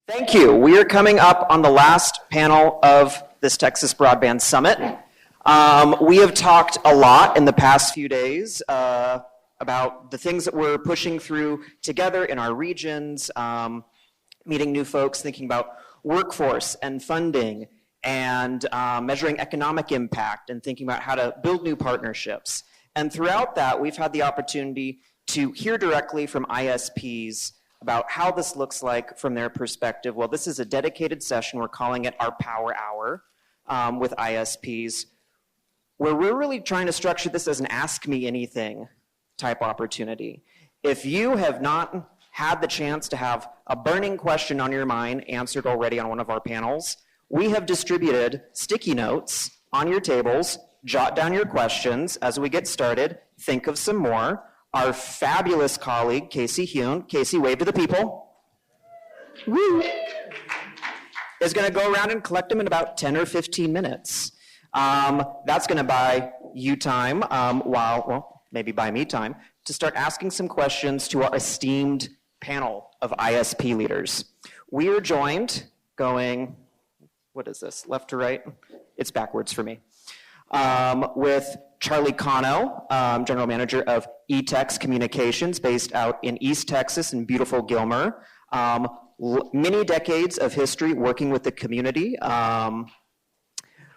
Thank you. We are coming up on the last panel of this Texas Broadband Summit. We have talked a lot in the past few days about the things that we're pushing through together in our regions, meeting new folks, thinking about workforce and funding, and measuring economic impact, and thinking about how to build new partnerships. And throughout that, we've had the opportunity to hear directly from ISPs about how this looks like from their perspective. Well, this is a dedicated session. We're calling it our Power Hour with ISPs, where we're really trying to structure this as an Ask Me Anything type opportunity. If you have not had the chance to have a burning question on your mind answered already on one of our panels, we have distributed sticky notes on your tables. Jot down your questions as we get started. Think of some more. Our fabulous colleague, Casey Hune, Casey, wave to the people, woo, is going to go around and collect them in about 10 or 15 minutes. That's going to buy you time, maybe buy me time, to start asking some questions to our esteemed panel of ISP leaders. We are joined going, what is this, left to right? It's backwards for me. With Charlie Cano, General Manager of Etex Communications, based out in East Texas in beautiful Gilmer. Many decades of history working with the community,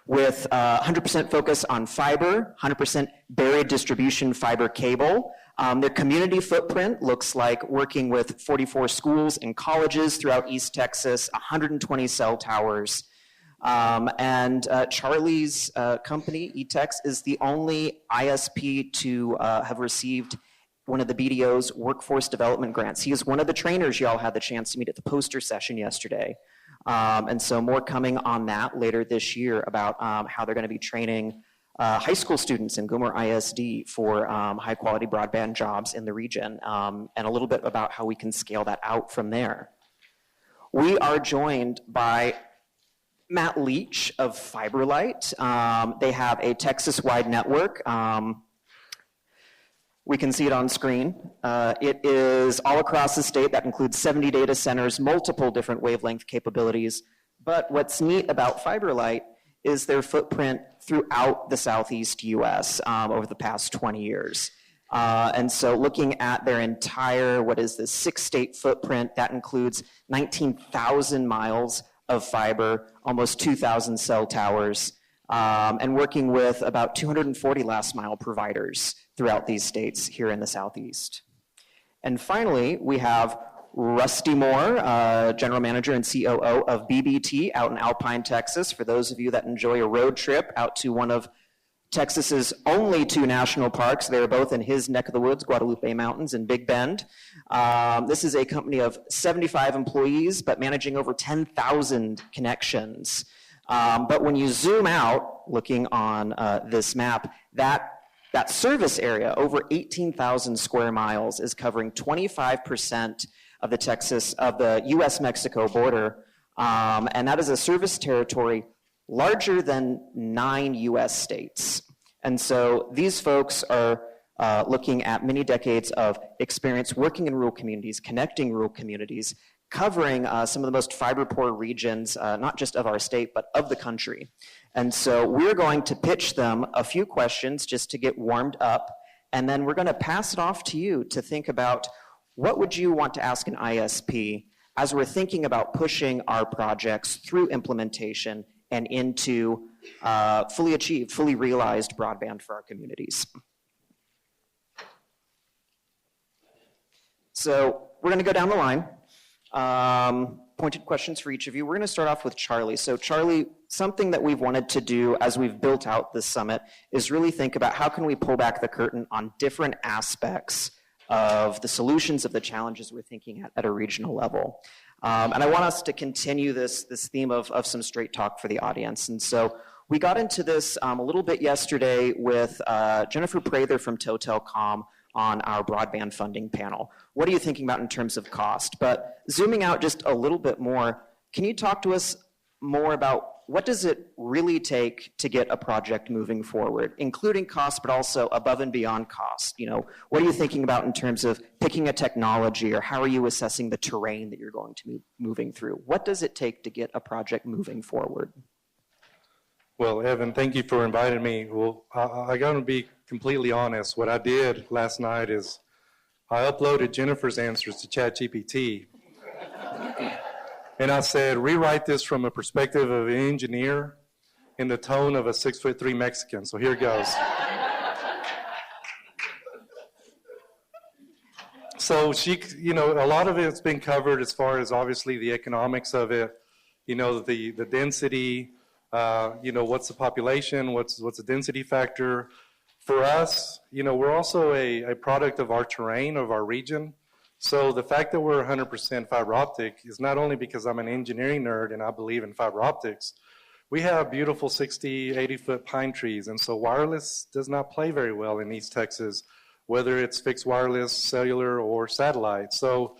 with 100% focus on fiber, 100% buried distribution fiber cable. Their community footprint looks like working with 44 schools and colleges throughout East Texas, 120 cell towers. Charlie's company, Etex, is the only ISP to have received one of the BDO's workforce development grants. He is one of the trainers y'all had the chance to meet at the poster session yesterday. And so more coming on that later this year about how they're going to be training high school students in Gilmer ISD for high quality broadband jobs in the region, and a little bit about how we can scale that out from there. We are joined by Matt Leach of FiberLight. They have a Texas-wide network. We can see it on screen. It is all across the state. That includes 70 data centers, multiple different wavelength capabilities. But what's neat about FiberLight is their footprint throughout the Southeast U.S. Over the past 20 years. And so looking at their entire, 6-state footprint, that includes 19,000 miles of fiber, almost 2,000 cell towers, and working with about 240 last mile providers throughout these states here in the Southeast. And finally, we have Rusty Moore, General Manager and COO of BBT out in Alpine, Texas. For those of you that enjoy a road trip out to one of Texas's only 2 national parks. They're both in his neck of the woods, Guadalupe Mountains and Big Bend. This is a company of 75 employees, but managing over 10,000 connections. But when you zoom out, looking on this map, that service area, over 18,000 square miles, is covering 25% of the U.S.-Mexico border. And that is a service territory larger than 9 U.S. states. And so these folks are looking at many decades of experience working in rural communities, connecting rural communities, covering some of the most fiber-poor regions, not just of our state, but of the country. And so we're going to pitch them a few questions just to get warmed up, and then we're going to pass it off to you to think about what would you want to ask an ISP as we're thinking about pushing our projects through implementation and into fully achieved, fully realized broadband for our communities. So we're going to go down the line. Pointed questions for each of you. We're going to start off with Charlie. So Charlie, something that we've wanted to do as we've built out this summit is really think about how can we pull back the curtain on different aspects of the solutions of the challenges we're thinking at a regional level. And I want us to continue this theme of some straight talk for the audience. And so we got into this a little bit yesterday with Jennifer Prather from Totelcom on our broadband funding panel. What are you thinking about in terms of cost? But zooming out just a little bit more, can you talk to us more about what does it really take to get a project moving forward, including cost, but also above and beyond cost? What are you thinking about in terms of picking a technology, or how are you assessing the terrain that you're going to be moving through? What does it take to get a project moving forward? Well, Evan, thank you for inviting me. Well, I got to be completely honest. What I did last night is I uploaded Jennifer's answers to ChatGPT. And I said, rewrite this from a perspective of an engineer in the tone of a 6'3" Mexican. So here goes. So a lot of it's been covered as far as obviously the economics of it, the density, what's the population, what's the density factor. For us, we're also a product of our terrain, of our region. So the fact that we're 100% fiber optic is not only because I'm an engineering nerd and I believe in fiber optics. We have beautiful 60, 80-foot pine trees, and so wireless does not play very well in East Texas, whether it's fixed wireless, cellular, or satellite. So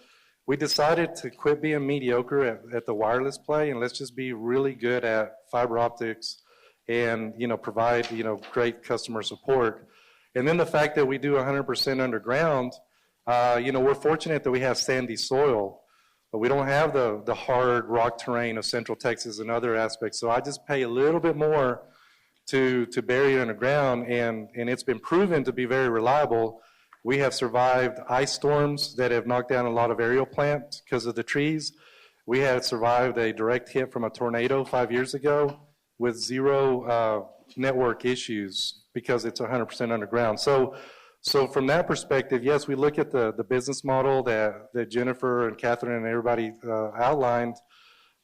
we decided to quit being mediocre at the wireless play, and let's just be really good at fiber optics and provide great customer support. And then the fact that we do 100% underground, we're fortunate that we have sandy soil, but we don't have the hard rock terrain of Central Texas and other aspects. So I just pay a little bit more to bury it underground, and it's been proven to be very reliable. We have survived ice storms that have knocked down a lot of aerial plants because of the trees. We had survived a direct hit from a tornado 5 years ago with zero network issues because it's 100% underground. So from that perspective, yes, we look at the business model that Jennifer and Catherine and everybody outlined,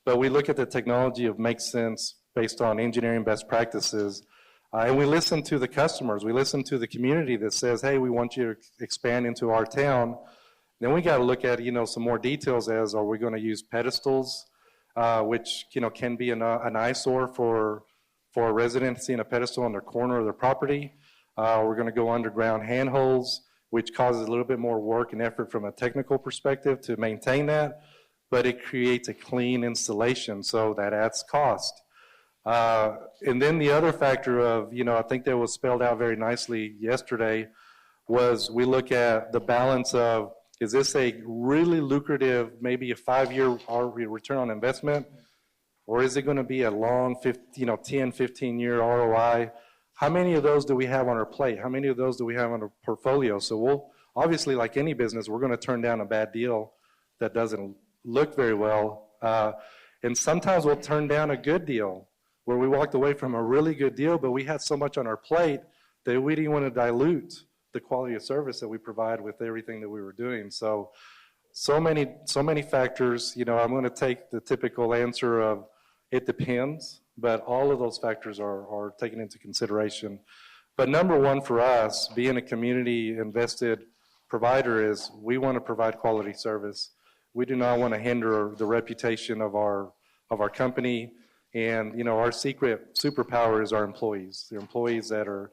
but we look at the technology of makes sense based on engineering best practices. And we listen to the customers. We listen to the community that says, hey, we want you to expand into our town. Then we got to look at, some more details as, are we going to use pedestals, which, can be an eyesore for a resident seeing a pedestal on their corner of their property. We're going to go underground handholds, which causes a little bit more work and effort from a technical perspective to maintain that, but it creates a clean installation, so that adds cost. And then the other factor of, I think that was spelled out very nicely yesterday, was we look at the balance of, is this a really lucrative, maybe a 5-year return on investment, or is it going to be a long 10, 15-year ROI? How many of those do we have on our plate? How many of those do we have on our portfolio? So we'll, obviously, like any business, we're going to turn down a bad deal that doesn't look very well. And sometimes we'll turn down a good deal where we walked away from a really good deal, but we had so much on our plate that we didn't want to dilute the quality of service that we provide with everything that we were doing. So many factors. I'm going to take the typical answer of it depends, but all of those factors are taken into consideration. But number one for us, being a community invested provider, is we want to provide quality service. We do not want to hinder the reputation of our company. And our secret superpower is our employees. The employees that are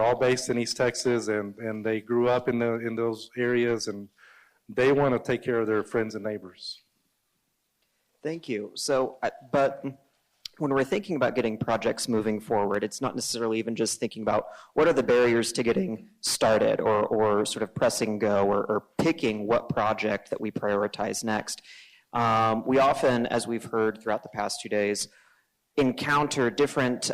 all based in East Texas, and they grew up in those areas, and they want to take care of their friends and neighbors. Thank you. So, but when we're thinking about getting projects moving forward, it's not necessarily even just thinking about what are the barriers to getting started, or sort of pressing go, or picking what project that we prioritize next. We often, as we've heard throughout the past 2 days, encounter different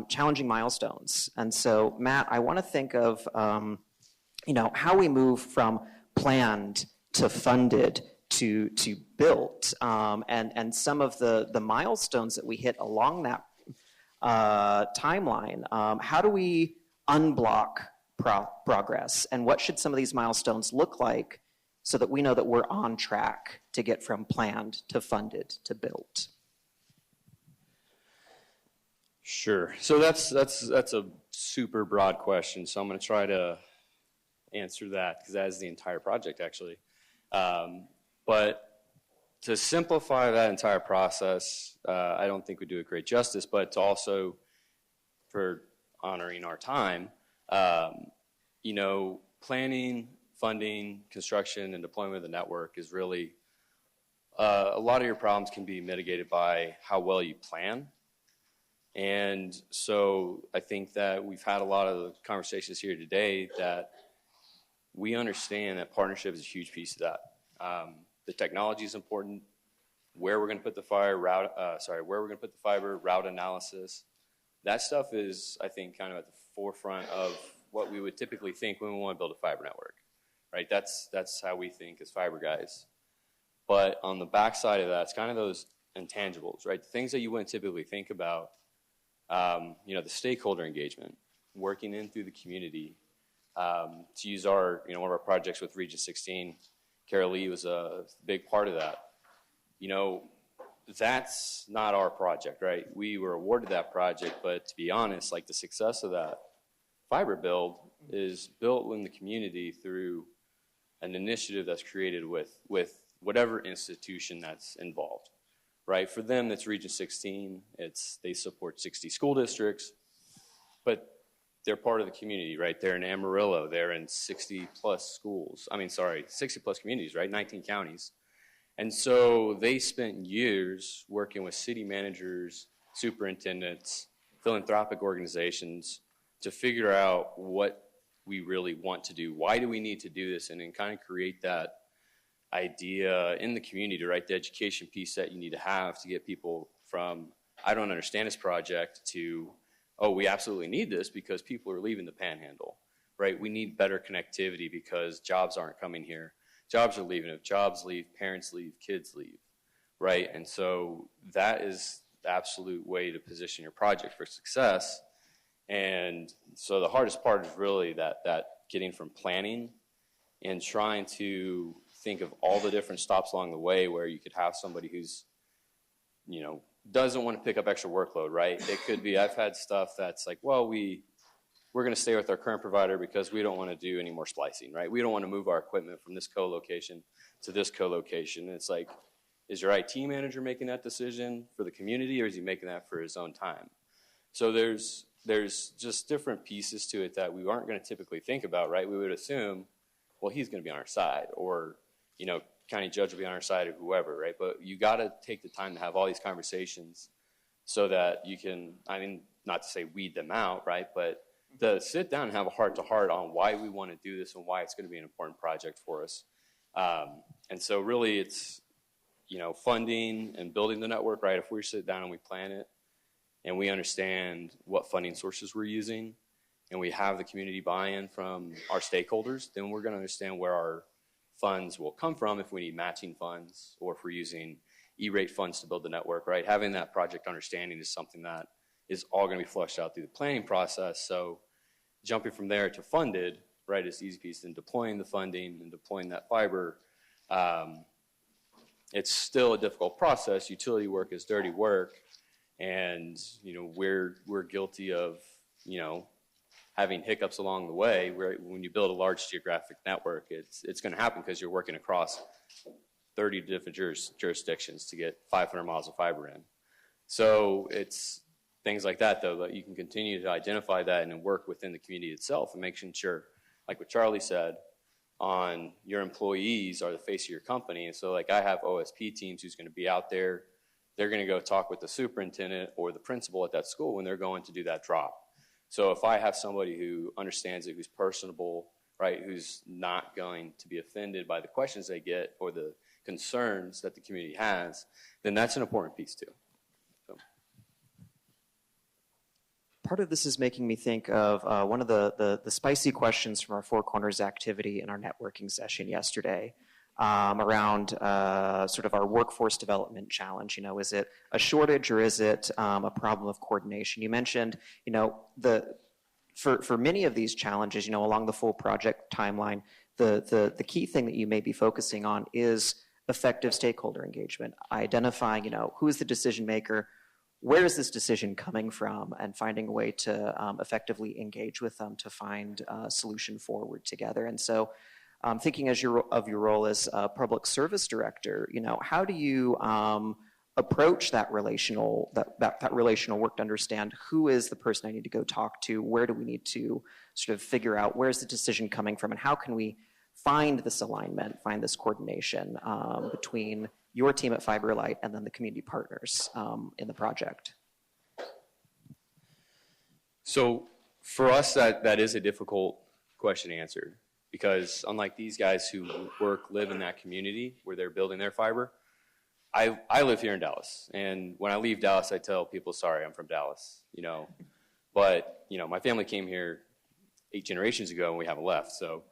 challenging milestones. And so, Matt, I want to think of how we move from planned to funded to built, and some of the milestones that we hit along that timeline. How do we unblock progress, and what should some of these milestones look like so that we know that we're on track to get from planned to funded to built? Sure. So that's a super broad question. So I'm going to try to answer that, because that is the entire project, actually. But to simplify that entire process, I don't think we do it great justice, but to also, for honoring our time, planning, funding, construction, and deployment of the network is really, a lot of your problems can be mitigated by how well you plan And so I think that we've had a lot of conversations here today that we understand that partnership is a huge piece of that. The technology is important. Where we're going to put the fiber, route analysis, that stuff is, I think, kind of at the forefront of what we would typically think when we want to build a fiber network, right? That's how we think as fiber guys. But on the backside of that, it's kind of those intangibles, right? The things that you wouldn't typically think about, the stakeholder engagement, working in through the community. To use one of our projects with Region 16, Carol Lee was a big part of that. That's not our project, right? We were awarded that project, but to be honest, like the success of that fiber build is built in the community through an initiative that's created with whatever institution that's involved, right? For them, it's Region 16. They support 60 school districts, but they're part of the community, right? They're in Amarillo. They're in 60 plus communities, right? 19 counties. And so they spent years working with city managers, superintendents, philanthropic organizations to figure out what we really want to do. Why do we need to do this? And then kind of create that idea in the community, right? The education piece that you need to have to get people from, I don't understand this project, to, oh, we absolutely need this because people are leaving the panhandle, right? We need better connectivity because jobs aren't coming here. Jobs are leaving. If jobs leave, parents leave, kids leave, right? And so that is the absolute way to position your project for success. And so the hardest part is really that getting from planning and trying to think of all the different stops along the way where you could have somebody who's, doesn't want to pick up extra workload, right? It could be, I've had stuff that's like, well, we're going to stay with our current provider because we don't want to do any more splicing, right? We don't want to move our equipment from this co-location to this co-location. And it's like, is your IT manager making that decision for the community, or is he making that for his own time? So there's just different pieces to it that we aren't going to typically think about, right? We would assume, well, he's going to be on our side, or, county judge will be on our side, or whoever, right? But you got to take the time to have all these conversations so that you can, not to say weed them out, right? But to sit down and have a heart-to-heart on why we want to do this and why it's going to be an important project for us. And so really it's, funding and building the network, right? If we sit down and we plan it and we understand what funding sources we're using and we have the community buy-in from our stakeholders, then we're going to understand where our funds will come from if we need matching funds or if we're using E-rate funds to build the network, right? Having that project understanding is something that is all going to be flushed out through the planning process. So jumping from there to funded, right, is the easy piece. Then deploying the funding and deploying that fiber, it's still a difficult process. Utility work is dirty work, and we're guilty of having hiccups along the way. Where when you build a large geographic network, it's going to happen because you're working across 30 different jurisdictions to get 500 miles of fiber in. So it's things like that, though, that you can continue to identify that and then work within the community itself and making sure, like what Charlie said, on your employees are the face of your company. And so like I have OSP teams who's going to be out there. They're going to go talk with the superintendent or the principal at that school when they're going to do that drop. So if I have somebody who understands it, who's personable, right, who's not going to be offended by the questions they get or the concerns that the community has, then that's an important piece too. Part of this is making me think of one of the spicy questions from our Four Corners activity in our networking session yesterday around sort of our workforce development challenge. Is it a shortage or is it a problem of coordination? You mentioned, for many of these challenges, along the full project timeline, the key thing that you may be focusing on is effective stakeholder engagement, identifying, who is the decision maker, where is this decision coming from, and finding a way to effectively engage with them to find a solution forward together. And so thinking of your role as a public service director, how do you approach that relational work to understand who is the person I need to go talk to, where do we need to sort of figure out where's the decision coming from, and how can we find this alignment, find this coordination between your team at FiberLight and then the community partners in the project? So for us, that is a difficult question to answer, because unlike these guys who live in that community where they're building their fiber, I live here in Dallas. And when I leave Dallas, I tell people, sorry, I'm from Dallas, But, my family came here 8 generations ago and we haven't left. So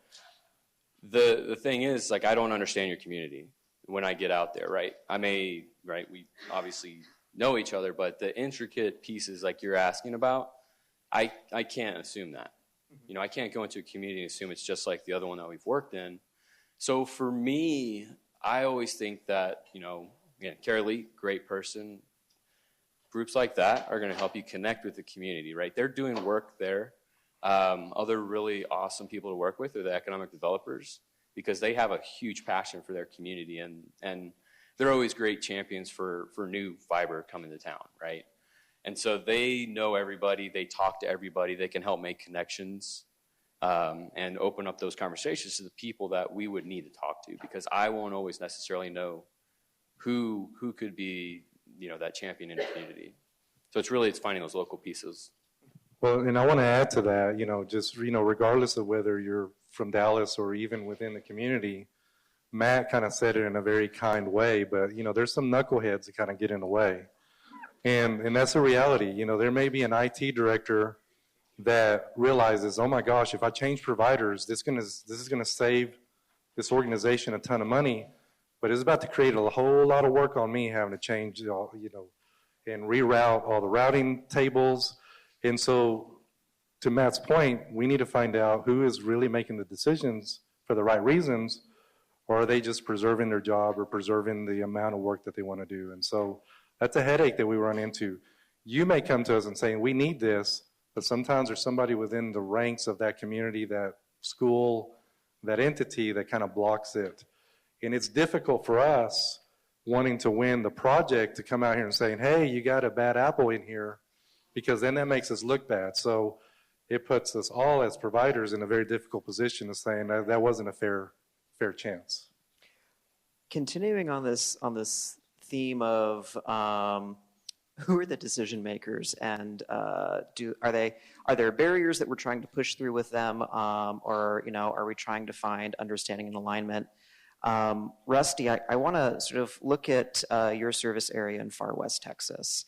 the thing is, like, I don't understand your community when I get out there, right? We obviously know each other, but the intricate pieces like you're asking about, I can't assume that. I can't go into a community and assume it's just like the other one that we've worked in. So for me, I always think that, again, Carrie Lee, great person. Groups like that are going to help you connect with the community, right? They're doing work there. Other really awesome people to work with are the economic developers, because they have a huge passion for their community, and they're always great champions for new fiber coming to town, right? And so they know everybody, they talk to everybody, they can help make connections and open up those conversations to the people that we would need to talk to, because I won't always necessarily know who could be, that champion in the community. So it's finding those local pieces. Well, and I want to add to that, just, regardless of whether you're from Dallas or even within the community, Matt kind of said it in a very kind way, but, there's some knuckleheads that kind of get in the way. And that's a reality. There may be an IT director that realizes, oh my gosh, if I change providers, this is going to save this organization a ton of money, but it's about to create a whole lot of work on me having to change, and reroute all the routing tables. And so, to Matt's point, we need to find out who is really making the decisions for the right reasons, or are they just preserving their job or preserving the amount of work that they want to do. And so that's a headache that we run into. You may come to us and say, we need this, but sometimes there's somebody within the ranks of that community, that school, that entity that kind of blocks it. And it's difficult for us wanting to win the project to come out here and saying, hey, you got a bad apple in here, because then that makes us look bad. So it puts us all as providers in a very difficult position of saying that wasn't a fair chance. Continuing on this theme of who are the decision makers, and are there barriers that we're trying to push through with them, or are we trying to find understanding and alignment? Rusty, I want to sort of look at your service area in far west Texas.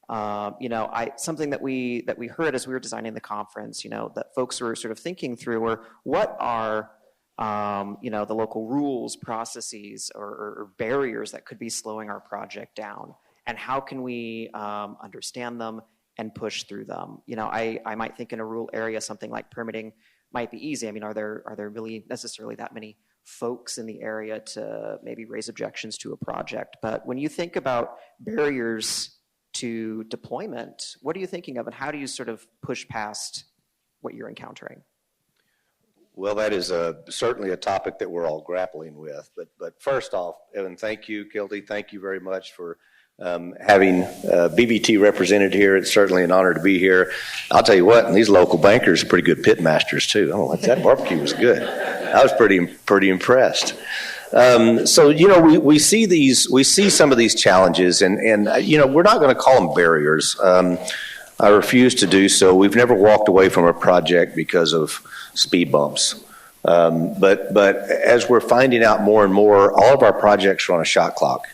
Something that we heard as we were designing the conference, that folks were sort of thinking through were, what are the local rules, processes, or barriers that could be slowing our project down, and how can we understand them and push through them? I might think in a rural area, something like permitting might be easy. I mean, are there really necessarily that many folks in the area to maybe raise objections to a project? But when you think about barriers to deployment, what are you thinking of, and how do you sort of push past what you're encountering? Well, that is certainly a topic that we're all grappling with. But first off, Evan, thank you. Kilty, thank you very much for having BVT represented here. It's certainly an honor to be here. I'll tell you what, and these local bankers are pretty good pit masters too. I don't know, like that barbecue was good. I was pretty impressed. So we see some of these challenges, and we're not going to call them barriers. I refuse to do so. We've never walked away from a project because of speed bumps. But as we're finding out more and more, all of our projects are on a shot clock.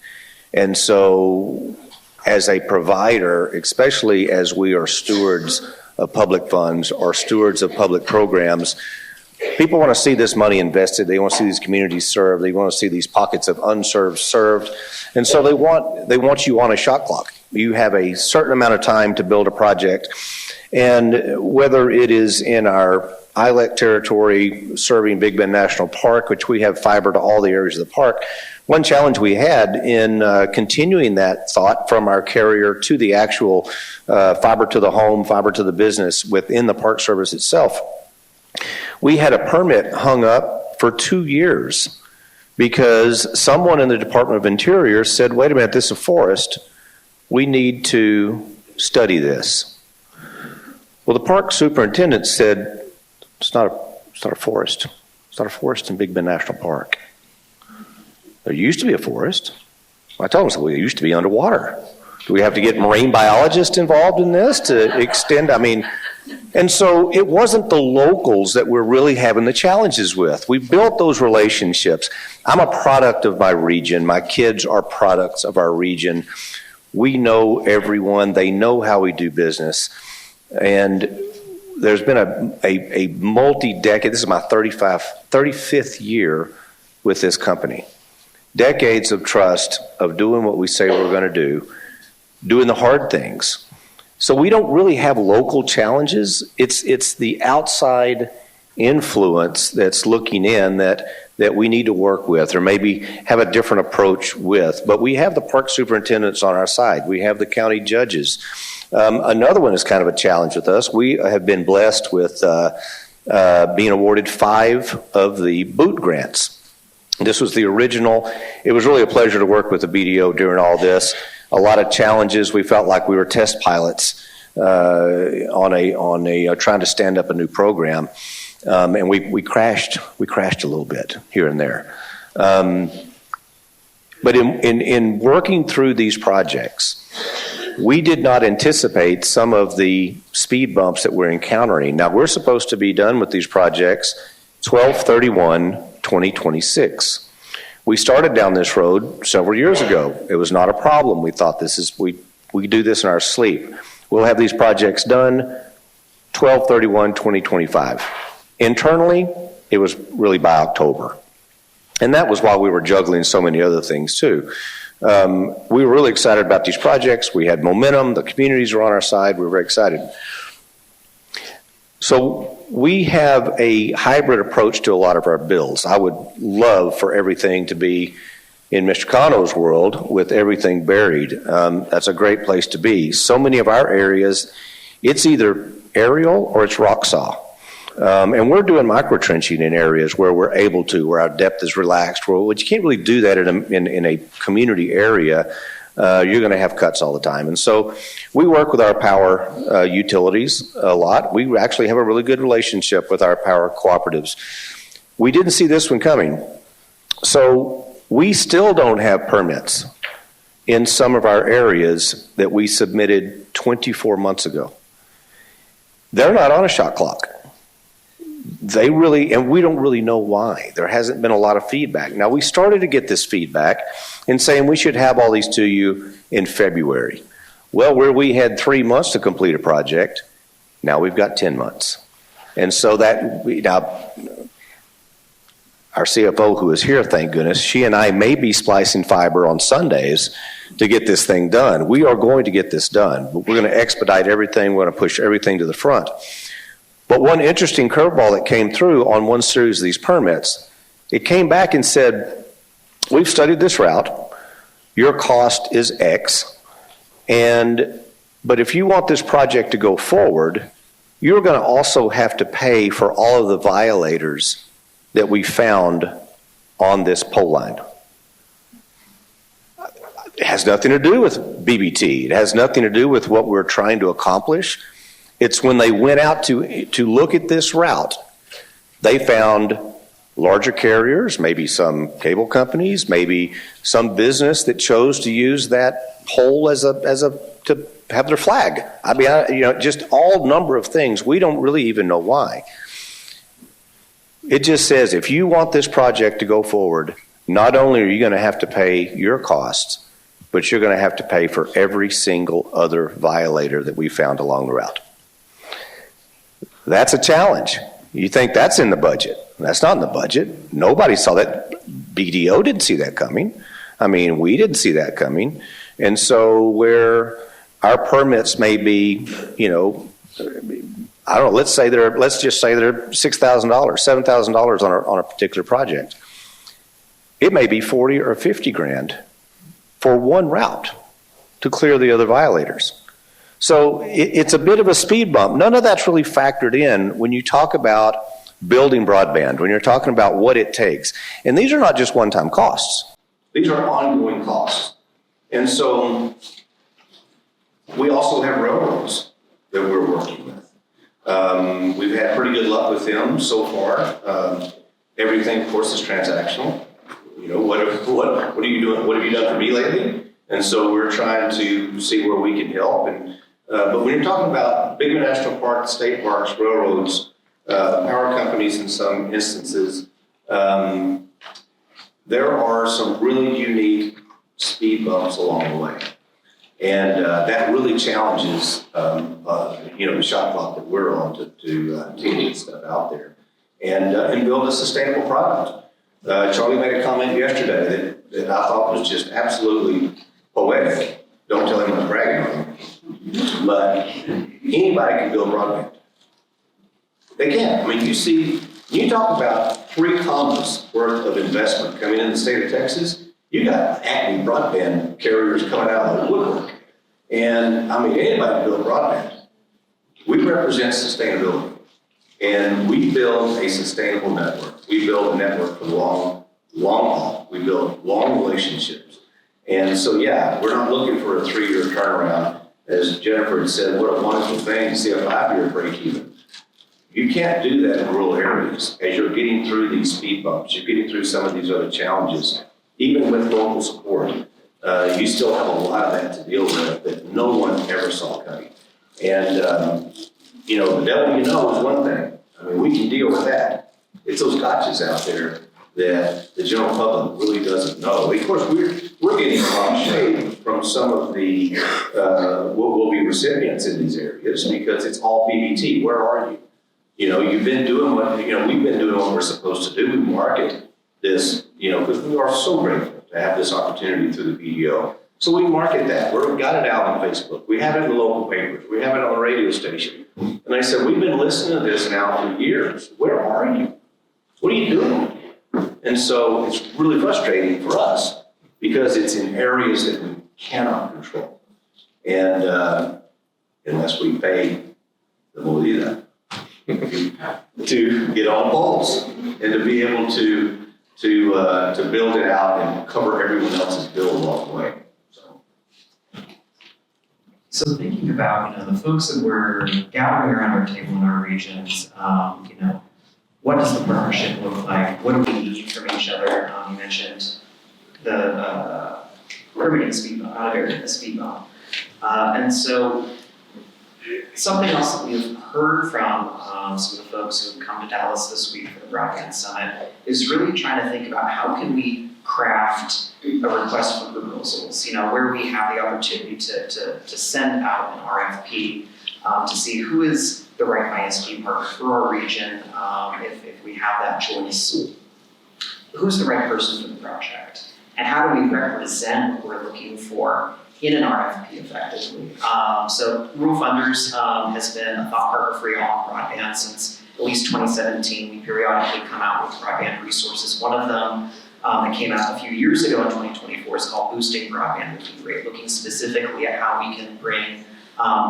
And so as a provider, especially as we are stewards of public funds or stewards of public programs, people want to see this money invested. They want to see these communities served. They want to see these pockets of unserved served. And so they want you on a shot clock. You have a certain amount of time to build a project. And whether it is in our ILEC territory serving Big Bend National Park, which we have fiber to all the areas of the park, one challenge we had in continuing that thought from our carrier to the actual fiber to the home, fiber to the business within the Park Service itself, we had a permit hung up for 2 years because someone in the Department of Interior said, wait a minute, this is a forest. We need to study this. Well, the park superintendent said, it's not a forest. It's not a forest in Big Bend National Park. There used to be a forest. I told him, well, it used to be underwater. Do we have to get marine biologists involved in this to extend? I mean, And so it wasn't the locals that we're really having the challenges with. We built those relationships. I'm a product of my region. My kids are products of our region. We know everyone. They know how we do business. And there's been a multi-decade, this is my 35th year with this company. Decades of trust of doing what we say we're going to do, doing the hard things. So we don't really have local challenges. It's the outside influence that's looking in that we need to work with or maybe have a different approach with. But we have the park superintendents on our side. We have the county judges. Another one is kind of a challenge with us. We have been blessed with being awarded 5 of the boot grants. This was the original. It was really a pleasure to work with the BDO during all this. A lot of challenges. We felt like we were test pilots on a trying to stand up a new program, and we crashed. We crashed a little bit here and there. But in working through these projects, we did not anticipate some of the speed bumps that we're encountering. Now we're supposed to be done with these projects 12/31/2026. We started down this road several years ago. It was not a problem. We thought we do this in our sleep. We'll have these projects done 12/31/2025. Internally, it was really by October. And that was while we were juggling so many other things too. We were really excited about these projects. We had momentum. The communities were on our side. We were very excited. So we have a hybrid approach to a lot of our bills. I would love for everything to be in Mr. Cano's world with everything buried. That's a great place to be. So many of our areas, it's either aerial or it's rock saw. And we're doing micro trenching in areas where we're able to, where our depth is relaxed. Well, you can't really do that in a community area. You're going to have cuts all the time. And so we work with our power utilities a lot. We actually have a really good relationship with our power cooperatives. We didn't see this one coming. So we still don't have permits in some of our areas that we submitted 24 months ago. They're not on a shot clock. They really, and we don't really know why. There hasn't been a lot of feedback. Now, we started to get this feedback in saying we should have all these to you in February. Well, where we had 3 months to complete a project, now we've got 10 months. And so now, our CFO who is here, thank goodness, she and I may be splicing fiber on Sundays to get this thing done. We are going to get this done, but we're going to expedite everything. We're going to push everything to the front. But one interesting curveball that came through on one series of these permits, it came back and said, we've studied this route, your cost is X, but if you want this project to go forward, you're going to also have to pay for all of the violators that we found on this pole line. It has nothing to do with BBT. It has nothing to do with what we're trying to accomplish. It's when they went out to look at this route, they found larger carriers, maybe some cable companies, maybe some business that chose to use that pole to have their flag. I mean, just all number of things. We don't really even know why. It just says if you want this project to go forward, not only are you going to have to pay your costs, but you're going to have to pay for every single other violator that we found along the route. That's a challenge. You think that's in the budget. That's not in the budget. Nobody saw that. BDO didn't see that coming. I mean, we didn't see that coming. And so where our permits may be, I don't know, let's just say they're $6,000, $7,000 on a particular project. It may be 40 or 50 grand for one route to clear the other violators. So it's a bit of a speed bump. None of that's really factored in when you talk about building broadband, when you're talking about what it takes. And these are not just one-time costs. These are ongoing costs. And so we also have railroads that we're working with. We've had pretty good luck with them so far. Everything, of course, is transactional. What are you doing? What have you done for me lately? And so we're trying to see where we can help. And But when you're talking about big national parks, state parks, railroads, power companies in some instances, there are some really unique speed bumps along the way. And that really challenges, the shot clock that we're on to get stuff out there and build a sustainable product. Charlie made a comment yesterday that I thought was just absolutely poetic. Don't tell him I was bragging on him. But anybody can build broadband. They can. I mean, you talk about 3 commas worth of investment coming in the state of Texas. You got active broadband carriers coming out of the woodwork. And I mean, anybody can build broadband. We represent sustainability. And we build a sustainable network. We build a network for long haul. We build long relationships. And so, yeah, we're not looking for a 3-year turnaround. As Jennifer had said, what a wonderful thing to see a 5-year break even. You can't do that in rural areas. As you're getting through these speed bumps, you're getting through some of these other challenges, even with local support, you still have a lot of that to deal with that no one ever saw coming. And, the devil you know is one thing. I mean, we can deal with that. It's those gotchas out there that the general public really doesn't know. Of course, we're getting a lot of shade from some of the what will be recipients in these areas because it's all BBT. Where are you? You've been doing we've been doing what we're supposed to do. We market this, because we are so grateful to have this opportunity through the PDO. So we market that. We've got it out on Facebook. We have it in the local papers. We have it on the radio station. And I said, we've been listening to this now for years. Where are you? What are you doing? And so it's really frustrating for us because it's in areas that we cannot control. And unless we pay the Molida to get on poles and to be able to build it out and cover everyone else's bill along the way. So thinking about, the folks that were gathering around our table in our regions, what does the partnership look like? What do we need from each other? You mentioned the permitting speed bump, the speed bump. And so something else that we've heard from some of the folks who have come to Dallas this week for the Broadband Summit is really trying to think about how can we craft a request for proposals, where we have the opportunity to send out an RFP to see who is the right ISP partner for our region, if we have that choice. Who's the right person for the project? And how do we represent what we're looking for in an RFP effectively? So Rural Funders has been a thought partner for y'all on broadband since at least 2017. We periodically come out with broadband resources. One of them that came out a few years ago in 2024 is called Boosting Broadband with E-Rate, looking specifically at how we can bring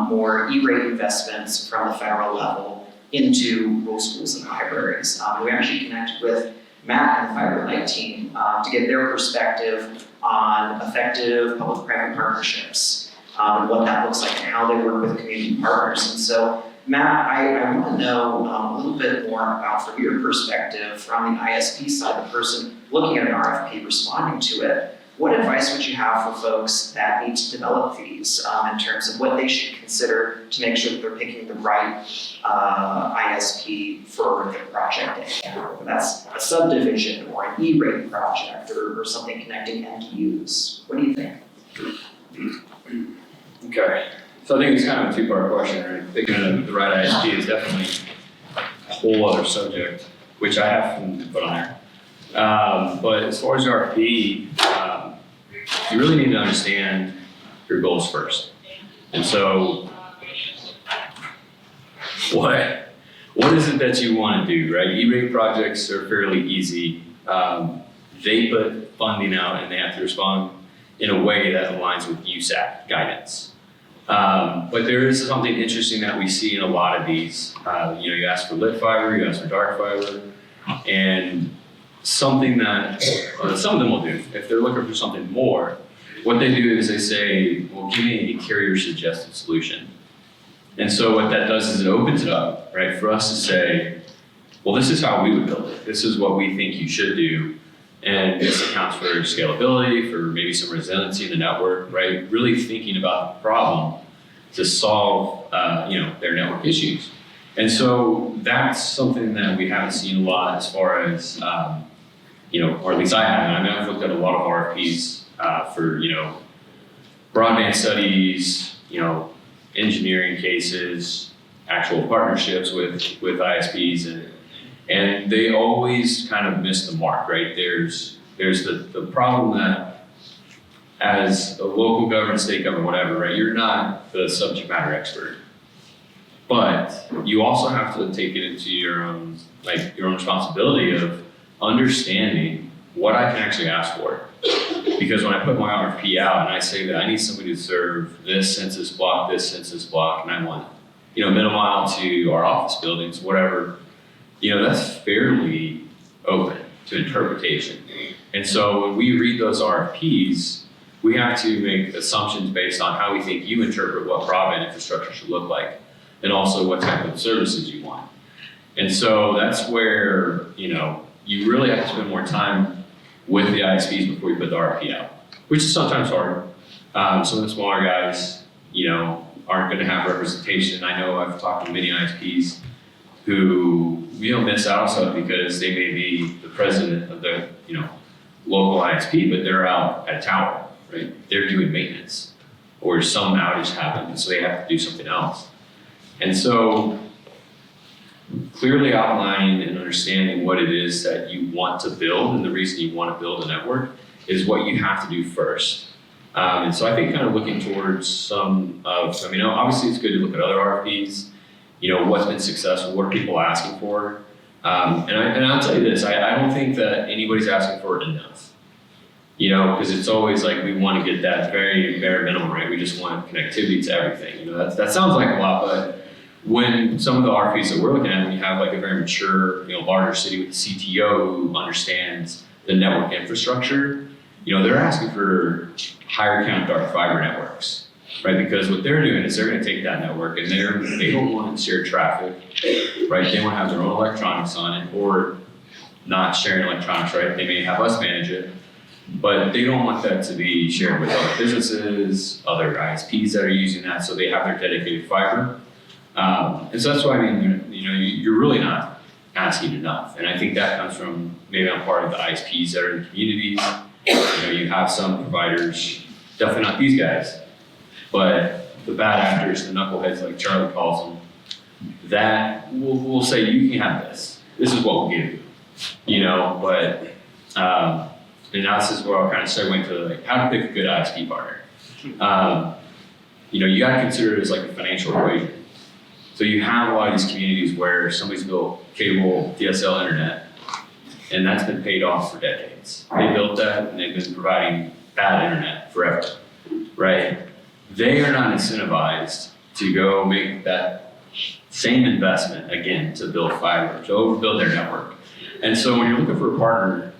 more E-Rate investments from the federal level into rural schools and libraries. We actually connected with Matt and the FiberLight team to get their perspective on effective public-private partnerships, what that looks like and how they work with community partners. And so, Matt, I want to know a little bit more about, from your perspective, from the ISP side, the person looking at an RFP, responding to it, what advice would you have for folks that need to develop these in terms of what they should consider to make sure that they're picking the right ISP for their project, whether that's a subdivision or an E-rate project or something connecting MDUs? What do you think? Okay, so I think it's kind of a 2-part question, right? Picking the right ISP is definitely a whole other subject, which I have to put on there. But as far as the RFP, you really need to understand your goals first. And so, what is it that you want to do, right? E-rate projects are fairly easy. They put funding out and they have to respond in a way that aligns with USAC guidance. But there is something interesting that we see in a lot of these. You ask for lit fiber, you ask for dark fiber, and something that some of them will do, if they're looking for something more, what they do is they say, well, give me a carrier suggested solution. And so what that does is it opens it up, right, for us to say, well, this is how we would build it. This is what we think you should do. And this accounts for scalability, for maybe some resiliency in the network, right? Really thinking about the problem to solve, their network issues. And so that's something that we haven't seen a lot as far as, or at least I haven't. I mean, I've looked at a lot of RFPs for, broadband studies, engineering cases, actual partnerships with ISPs, and they always kind of miss the mark, right? There's the problem that as a local government, state government, whatever, right, you're not the subject matter expert. But you also have to take it into your own responsibility of understanding what I can actually ask for. Because when I put my RFP out and I say that I need somebody to serve this census block, and I want, middle mile to our office buildings, whatever, that's fairly open to interpretation. And so when we read those RFPs, we have to make assumptions based on how we think you interpret what broadband infrastructure should look like, and also what type of services you want. And so that's where, you really have to spend more time with the ISPs before you put the RFP out, which is sometimes hard. Some of the smaller guys, aren't going to have representation. I know I've talked to many ISPs who, miss out on stuff because they may be the president of the, local ISP, but they're out at a tower, right? They're doing maintenance, or some outage happened, and so they have to do something else. And so clearly outlining and understanding what it is that you want to build and the reason you want to build a network is what you have to do first. And so I think kind of looking towards obviously it's good to look at other RFPs, what's been successful, what are people asking for. And I'll tell you this, I don't think that anybody's asking for enough, because it's always like we want to get that very bare minimum, right? We just want connectivity to everything. That sounds like a lot, but when some of the RFPs that we're looking at, when you have like a very mature, larger city with a CTO who understands the network infrastructure, they're asking for higher count dark fiber networks, right? Because what they're doing is they're going to take that network and they don't want to share traffic, right? They want to have their own electronics on it, or not sharing electronics, right? They may have us manage it, but they don't want that to be shared with other businesses, other ISPs that are using that, so they have their dedicated fiber. And so that's why you're really not asking enough. And I think that comes from maybe I'm part of the ISPs that are in the communities. You have some providers, definitely not these guys, but the bad actors, the knuckleheads like Charlie calls them, that will say, you can have this. This is what we'll give you. But and now this is where I'll kind of segue into how to pick a good ISP partner. You got to consider it as like a financial equation. So you have a lot of these communities where somebody's built cable, DSL internet, and that's been paid off for decades. They built that and they've been providing bad internet forever, right? They are not incentivized to go make that same investment again to build fiber, to overbuild their network. And so when you're looking for a partner,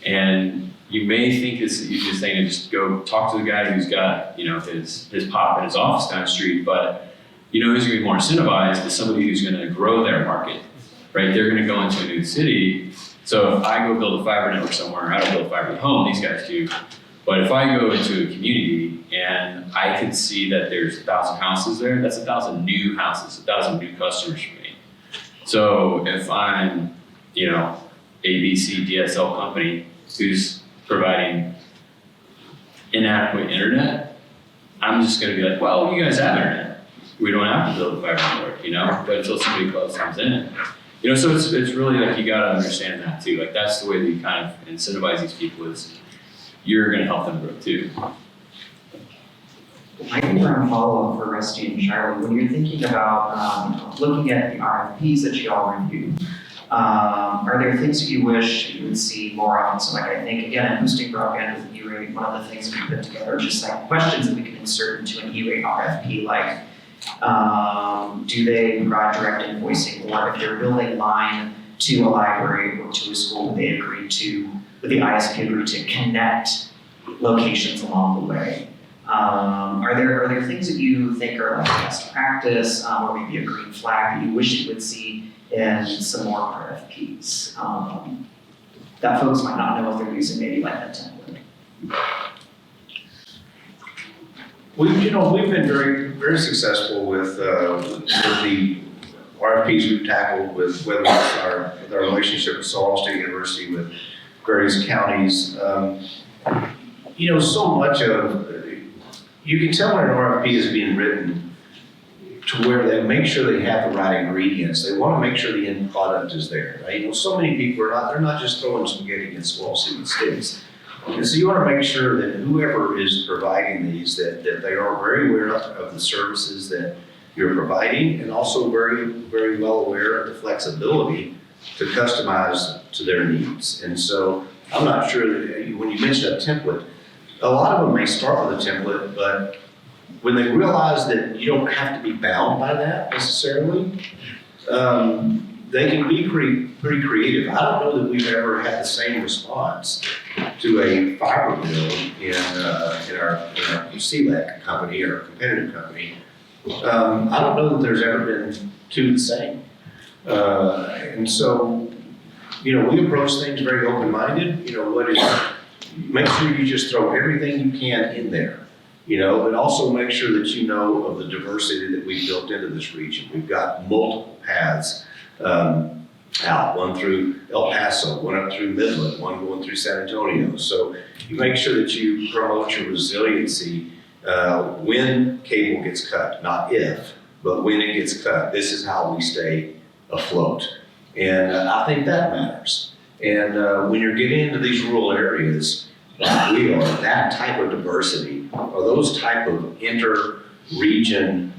and you may think it's the easiest thing to just go talk to the guy who's got, his pop in his office down the street, but who's going to be more incentivized is somebody who's going to grow their market, right? They're going to go into a new city. So if I go build a fiber network somewhere, I don't build fiber at home, these guys do. But if I go into a community and I can see that there's 1,000 houses there, that's 1,000 new houses, 1,000 new customers for me. So if I'm, ABC DSL company who's providing inadequate internet, I'm just going to be like, well, you guys have internet. We don't have to build a fiber network, but until somebody close comes in. So it's really like you got to understand that too. Like that's the way that you kind of incentivize these people is you're going to help them grow too. I think around follow-up for Rusty and Charlie, when you're thinking about looking at the RFPs that you all review, are there things that you wish you would see more often? So like I think, again, in boosting broadband with an E-rate, one of the things that we put together are just like questions that we can insert into an E-rate RFP, like do they provide direct invoicing, or if they're building line to a library or to a school, would the ISP agree to connect locations along the way? Are there things that you think are like best practice, or maybe a green flag that you wish you would see in some more RFPs that folks might not know if they're using maybe like a template? We've been very successful with the RFPs we've tackled with whether it's with our relationship with Sullivan State University, with various counties. So much of, you can tell when an RFP is being written to where they make sure they have the right ingredients. They want to make sure the end product is there, right? So many people they're not just throwing spaghetti against the wall, see what sticks. And so you want to make sure that whoever is providing these, that they are very aware of the services that you're providing, and also very, very well aware of the flexibility to customize to their needs. And so I'm not sure that when you mentioned a template, a lot of them may start with a template, but when they realize that you don't have to be bound by that necessarily, they can be pretty creative. I don't know that we've ever had the same response to a fiber build in our CLEC company, or competitive company. I don't know that there's ever been two the same. And so, we approach things very open-minded. Make sure you just throw everything you can in there, but also make sure that you know of the diversity that we've built into this region. We've got multiple paths out, one through El Paso, one up through Midland, one going through San Antonio. So you make sure that you promote your resiliency when cable gets cut, not if, but when it gets cut. This is how we stay afloat. And I think that matters. And when you're getting into these rural areas, like we are, that type of diversity, or those type of inter-region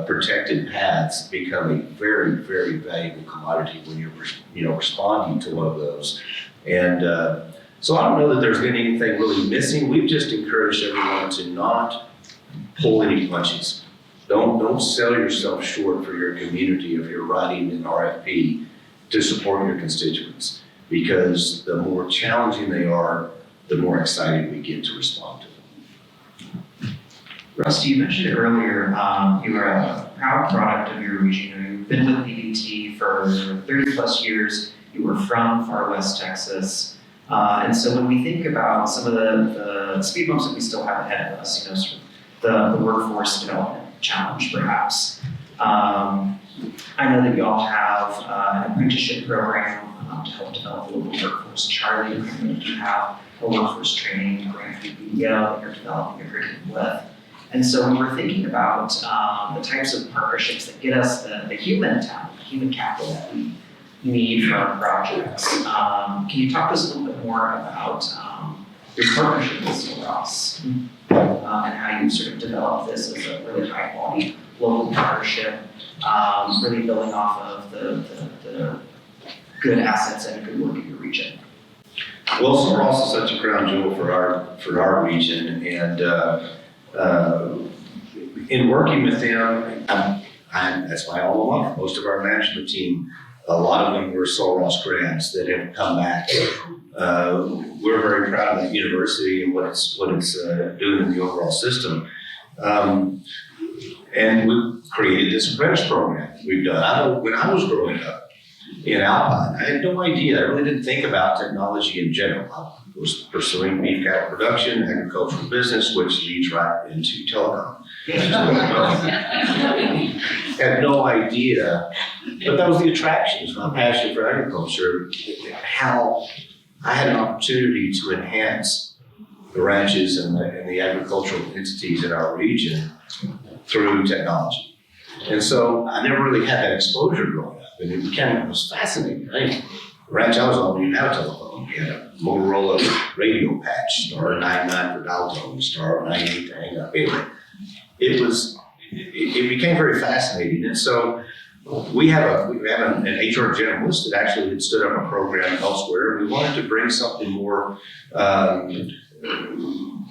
protected paths become a very, very valuable commodity when you're responding to one of those. And so I don't know that there's been anything really missing. We've just encouraged everyone to not pull any punches. Don't sell yourself short for your community if you're writing an RFP to support your constituents, because the more challenging they are, the more excited we get to respond to them. Rusty, you mentioned earlier you are a proud product of your region. You've been with BBT for 30 plus years. You were from far west Texas. And so when we think about some of the speed bumps that we still have ahead of us, sort of the workforce development challenge perhaps. I know that you all have an apprenticeship program to help develop the local workforce. Charlie, you have a workforce training grant through BDO that you're developing a curriculum with. And so when we're thinking about the types of partnerships that get us the human talent, the human capital that we need for our projects, can you talk to us a little bit more about your partnership with Silveros and how you sort of developed this as a really high quality local partnership, really building off of the good assets and good work in your region? Well, Silveros is such a crown jewel for our region, and in working with them, that's my alma mater. Most of our management team, a lot of them were Silveros grads that have come back. We're very proud of that university and what it's doing in the overall system. And we created this apprentice program we've done. I know when I was growing up in Alpine, I had no idea. I really didn't think about technology in general. I was pursuing beef cattle production, agricultural business, which leads right into telecom. Had no idea, but that was the attraction. It's my passion for agriculture. How I had an opportunity to enhance the ranches and the agricultural entities in our region through technology. And so I never really had that exposure growing up, and it was fascinating, right? The ranch I was on, we didn't have a telephone. We had a Motorola radio patch, star 99 for dial tone, star 98 to hang up. Anyway, it became very fascinating. And so we have an HR generalist that actually had stood up a program elsewhere. We wanted to bring something more,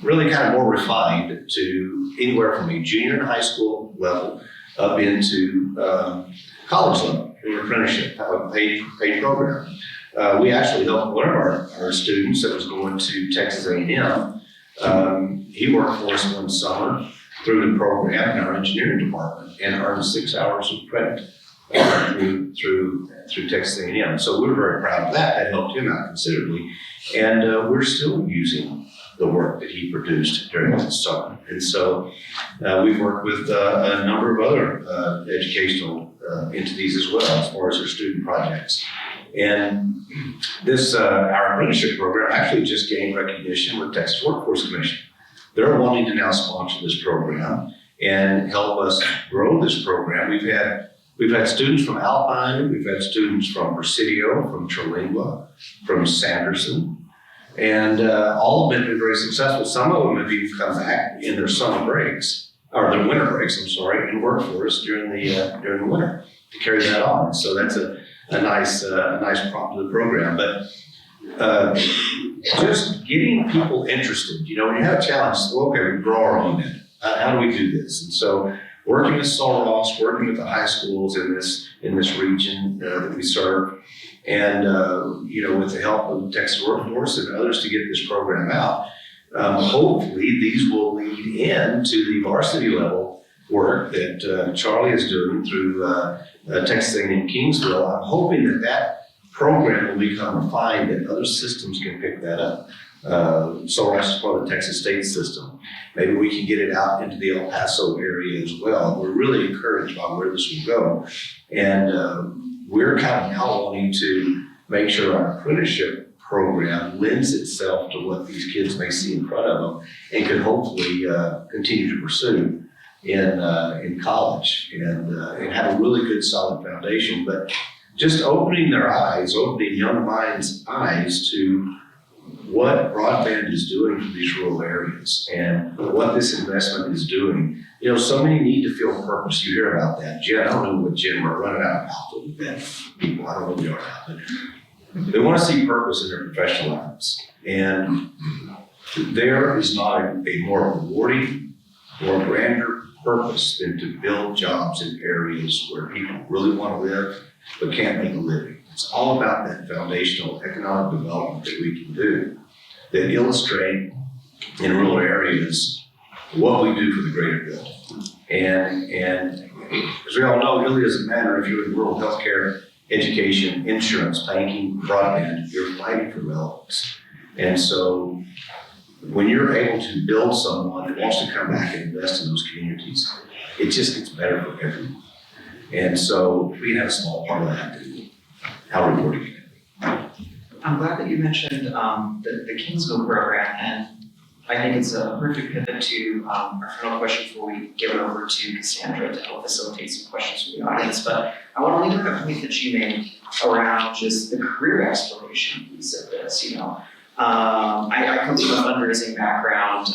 really kind of more refined to anywhere from a junior and high school level up into college level, an apprenticeship, a paid program. We actually helped one of our students that was going to Texas A&M. He worked for us one summer through the program in our engineering department and earned 6 hours of credit through Texas A&M. So we were very proud of that. That helped him out considerably. And we're still using the work that he produced during the summer. And so we've worked with a number of other educational entities as well as far as their student projects. And this, our apprenticeship program actually just gained recognition with Texas Workforce Commission. They're wanting to now sponsor this program and help us grow this program. We've had students from Alpine, we've had students from Presidio, from Terlingua, from Sanderson, and all of them have been very successful. Some of them have even come back in their summer breaks, or their winter breaks, and work for us during the winter to carry that on. So that's a nice prop to the program. But just getting people interested, when you have a challenge, well, okay, we grow our own net. How do we do this? And so working with Sul Ross, working with the high schools in this region that we serve, and with the help of Texas Workforce and others to get this program out, hopefully these will lead into the varsity level work that Charlie is doing through Texas A&M Kingsville. I'm hoping that program will become refined and other systems can pick that up. Sul Ross is part of the Texas state system. Maybe we can get it out into the El Paso area as well. We're really encouraged by where this will go. And we're kind of now wanting to make sure our apprenticeship program lends itself to what these kids may see in front of them and can hopefully continue to pursue in college and have a really good solid foundation. But just opening their eyes, opening young minds' eyes to what broadband is doing for these rural areas and what this investment is doing. So many need to feel purpose. You hear about that. Jen, I don't know what Jen, we're running out of mouth with that people. I don't know who they are now, but they want to see purpose in their professional lives. And there is not a more rewarding or grander purpose than to build jobs in areas where people really want to live but can't make a living. It's all about that foundational economic development that we can do that illustrate in rural areas what we do for the greater good. And as we all know, it really doesn't matter if you're in rural healthcare, education, insurance, banking, broadband, you're fighting for relevance. And so when you're able to build someone that wants to come back and invest in those communities, it just gets better for everyone. And so we have a small part of that too. How rewarding can it be? I'm glad that you mentioned the Kingsville program, and I think it's a perfect pivot to our final question before we give it over to Cassandra to help facilitate some questions from the audience. But I want to leave with a point that you made around just the career exploration piece of this. I come from a fundraising background,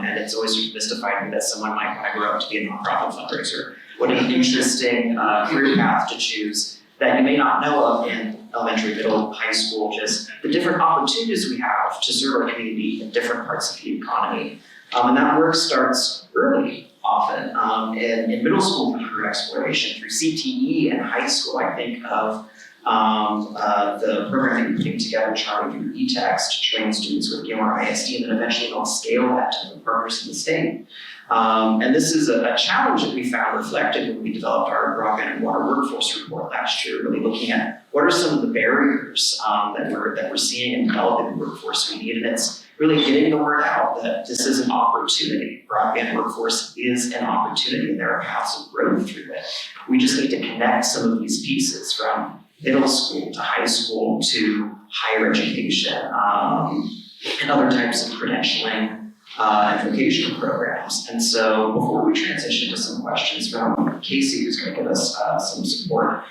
and it's always sort of mystified me that someone might want to grow up to be a nonprofit fundraiser. What an interesting career path to choose that you may not know of in elementary, middle, high school, just the different opportunities we have to serve our community in different parts of the economy. And that work starts early, often, in middle school through career exploration, through CTE, and high school. I think of the program that you're putting together, Charlie, through Etex, to train students with Gilmore ISD, and then eventually they'll scale that to the partners in the state. And this is a challenge that we found reflected when we developed our broadband and water workforce report last year, really looking at what are some of the barriers that we're seeing in developing the workforce we need. And it's really getting the word out that this is an opportunity. Broadband workforce is an opportunity, and there are paths of growth through it. We just need to connect some of these pieces from middle school to high school to higher education and other types of credentialing and vocational programs. And so before we transition to some questions from Casey, who's going to give us some support,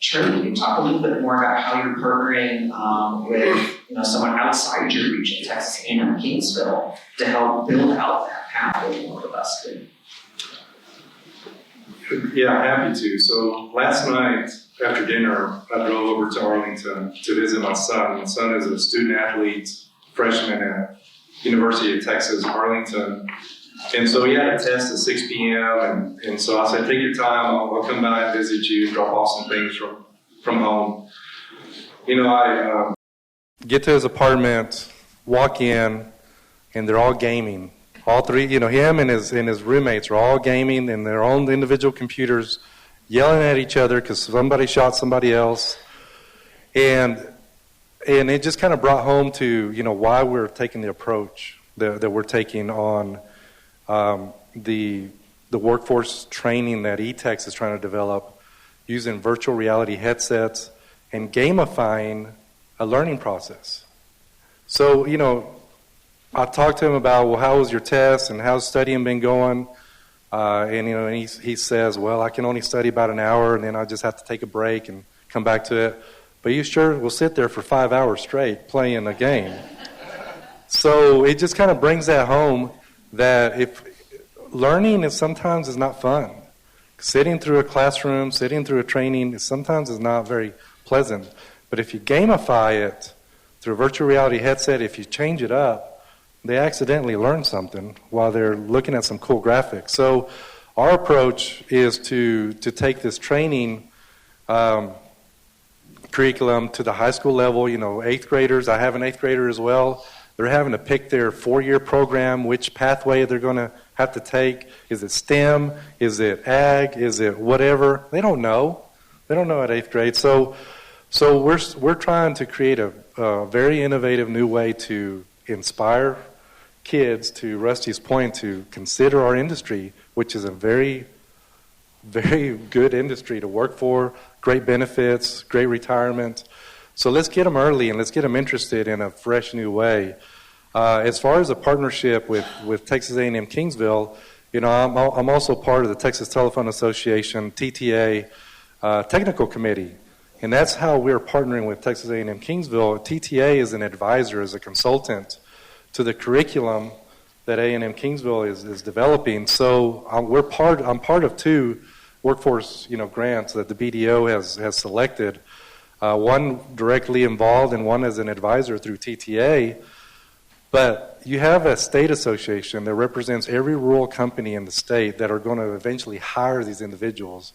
Charlie, can you talk a little bit more about how you're partnering with someone outside your region, Texas A&M Kingsville, to help build out that pathway more robustly? Yeah, happy to. So last night after dinner, I drove over to Arlington to visit my son. My son is a student athlete, freshman at University of Texas, Arlington. And so he had a test at 6 p.m. And so I said, take your time, I'll come by and visit you, drop off some things from home. I Get to his apartment, walk in, and they're all gaming. All three, him and his roommates are all gaming in their own individual computers, yelling at each other because somebody shot somebody else. And And it just kind of brought home to, why we're taking the approach that we're taking on the workforce training that Etex is trying to develop using virtual reality headsets and gamifying a learning process. So, I talked to him about, well, how was your test and how's studying been going? And he says, well, I can only study about an hour and then I just have to take a break and come back to it. But you sure will sit there for 5 hours straight playing a game. So it just kind of brings that home that if learning sometimes is not fun. Sitting through a classroom, sitting through a training sometimes is not very pleasant. But if you gamify it through a virtual reality headset, if you change it up, they accidentally learn something while they're looking at some cool graphics. So our approach is to take this training curriculum to the high school level. 8th graders, I have an 8th grader as well. They're having to pick their 4-year program, which pathway they're going to have to take. Is it STEM? Is it ag? Is it whatever? They don't know. They don't know at 8th grade. So we're trying to create a very innovative new way to inspire kids, to Rusty's point, to consider our industry, which is a very, very good industry to work for, great benefits, great retirement. So let's get them early and let's get them interested in a fresh new way. As far as a partnership with Texas A&M Kingsville, I'm also part of the Texas Telephone Association, TTA, technical committee. And that's how we're partnering with Texas A&M Kingsville. TTA is an advisor, is a consultant to the curriculum that A&M Kingsville is developing. So I'm part of 2 workforce grants that the BDO has selected. One directly involved and one as an advisor through TTA. But you have a state association that represents every rural company in the state that are going to eventually hire these individuals.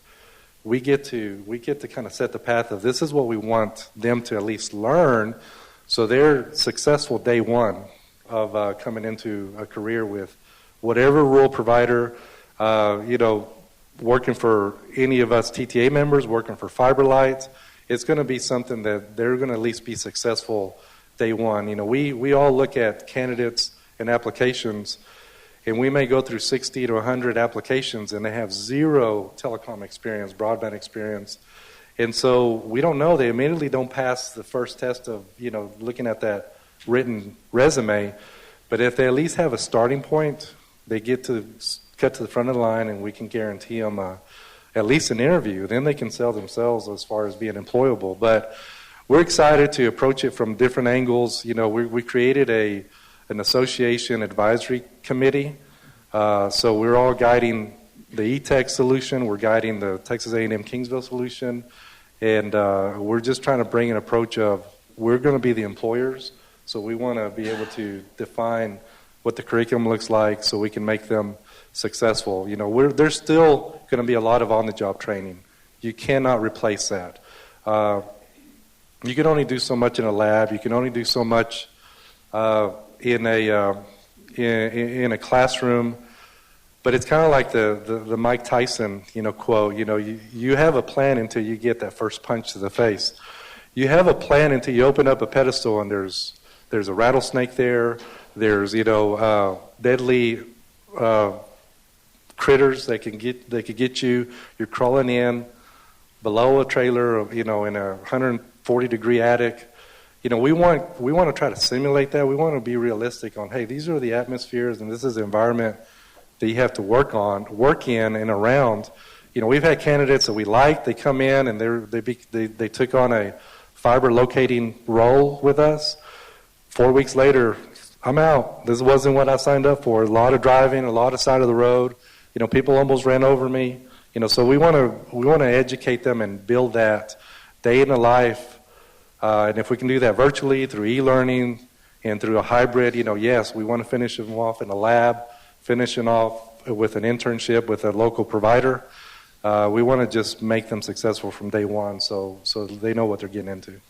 We get to kind of set the path of this is what we want them to at least learn, so they're successful day one of coming into a career with whatever rural provider, working for any of us TTA members, working for FiberLight. It's going to be something that they're going to at least be successful day one. We all look at candidates and applications, and we may go through 60 to 100 applications, and they have 0 telecom experience, broadband experience. And so we don't know. They immediately don't pass the first test of, looking at that written resume. But if they at least have a starting point, they get to cut to the front of the line, and we can guarantee them at least an interview. Then they can sell themselves as far as being employable. But we're excited to approach it from different angles. We created an association advisory committee. So we're all guiding the Etex solution. We're guiding the Texas A&M Kingsville solution. And we're just trying to bring an approach of we're going to be the employers. So we want to be able to define what the curriculum looks like so we can make them successful. There's still going to be a lot of on-the-job training. You cannot replace that. You can only do so much in a lab. You can only do so much in a classroom. But it's kind of like the Mike Tyson quote. You have a plan until you get that first punch to the face. You have a plan until you open up a pedestal and there's a rattlesnake there. There's deadly critters that could get you. You're crawling in below a trailer, in a 140-degree attic. We want to try to simulate that. We want to be realistic on, hey, these are the atmospheres and this is the environment that you have to work in and around. We've had candidates that we like. They come in and they took on a fiber locating role with us. 4 weeks later, I'm out. This wasn't what I signed up for. A lot of driving, a lot of side of the road. People almost ran over me. So we want to educate them and build that day in the life. And if we can do that virtually through e-learning and through a hybrid, yes, we want to finish them off in a lab, finishing off with an internship with a local provider. We want to just make them successful from day one so they know what they're getting into.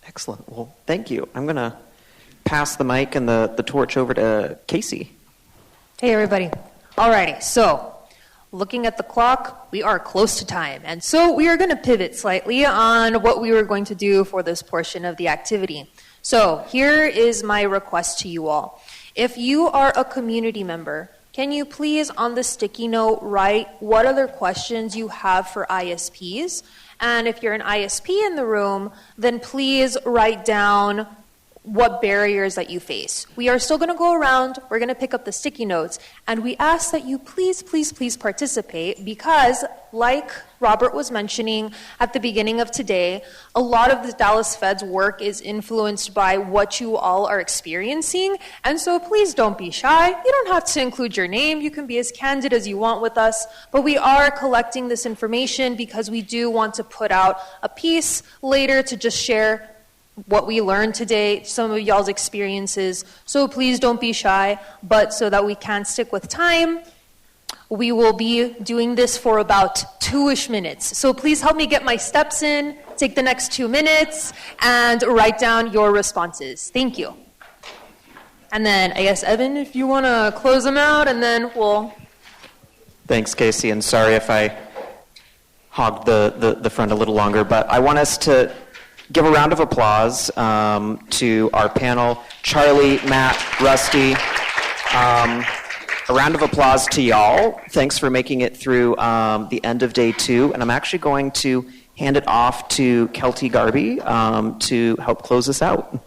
Excellent. Well, thank you. I'm going to pass the mic and the torch over to Casey. Hey, everybody. Alrighty, so looking at the clock, we are close to time. And so we are going to pivot slightly on what we were going to do for this portion of the activity. So here is my request to you all. If you are a community member, can you please on the sticky note write what other questions you have for ISPs? And if you're an ISP in the room, then please write down what barriers that you face. We are still going to go around, we're going to pick up the sticky notes, and we ask that you please participate because, like Robert was mentioning at the beginning of today, a lot of the Dallas Fed's work is influenced by what you all are experiencing, and so please don't be shy. You don't have to include your name, you can be as candid as you want with us, but we are collecting this information because we do want to put out a piece later to just share what we learned today, some of y'all's experiences. So please don't be shy, but so that we can stick with time, we will be doing this for about 2-ish minutes. So please help me get my steps in, take the next 2 minutes, and write down your responses. Thank you. And then I guess, Evan, if you want to close them out, and then we'll... Thanks, Casey, and sorry if I hogged the front a little longer, but I want us to give a round of applause to our panel, Charlie, Matt, Rusty. A round of applause to y'all. Thanks for making it through the end of day 2. And I'm actually going to hand it off to Kelty Garby to help close us out.